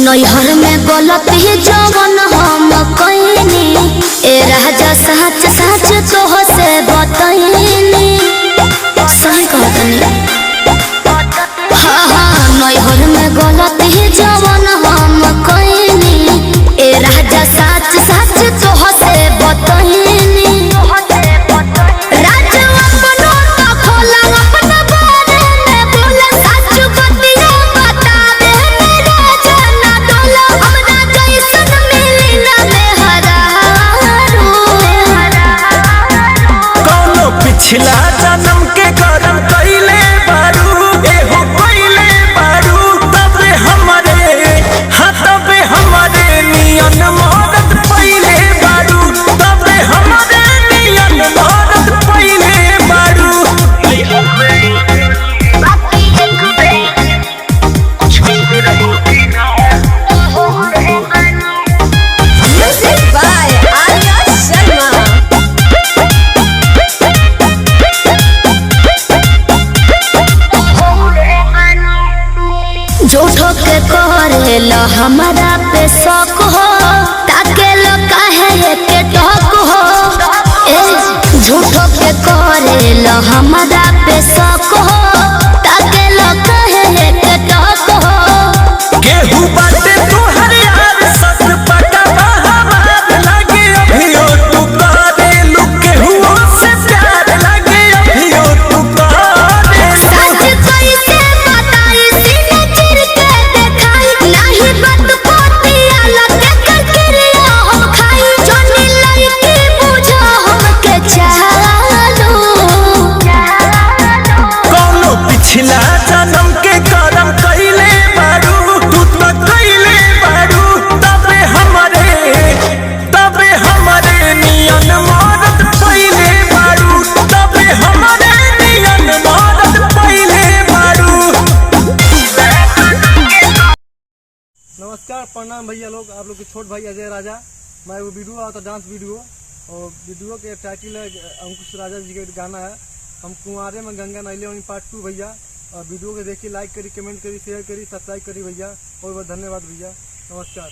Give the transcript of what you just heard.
नैहर में गलती जवन हम कईनी ए राजा सच सच तोह से बतईनी सही कहतनी। हाँ नैहर में गलती जवन हम कईनी ए राजा सच सच तोह से बतईनी। पिछला जन्म के कर्म कइले बारू एहो कइले बारू तबे हमरे हाँ तबे हमरे नियन मरद पइले बारू तबे हमरे नियन मरद पइले बारू। झूठो के करेला हमारा पे शौक हो ताके लो काहे के टोक हो। झूठो के करेला हमारा पे शौक हो ताके लो काहे के टोक हो। केहू बाटे तोहर यार सच पटा हमार लगे अभियो तू करेलू केहू से प्यार लगे अभियो तू करेलू। सच कैसे बताई सीने चिर के देखाई नहीं बात पोतिया लगे करके हम खाई जोनी लड़की बुझो हमके चालू। कौनो पिछला जन्म के कर्म कइले बारू तू तो कइले बारू तबे हमरे नियन मरद पइले बारू तबे हमरे नियन मरद पइले बारू। नमस्कार प्रणाम भैया लोग, आप लोग के छोट भाई अजय राजा। मैं वो वीडियो आता डांस वीडियो और वीडियो के टाइटल है अंकुश राजा जी के गाना है हम कुंवारे में गंगा नैले वहीं पार्ट 2 भैया। और वीडियो को देखिए, लाइक करी, कमेंट करी, शेयर करी, सब्सक्राइब करी भैया। और बहुत धन्यवाद भैया, नमस्कार।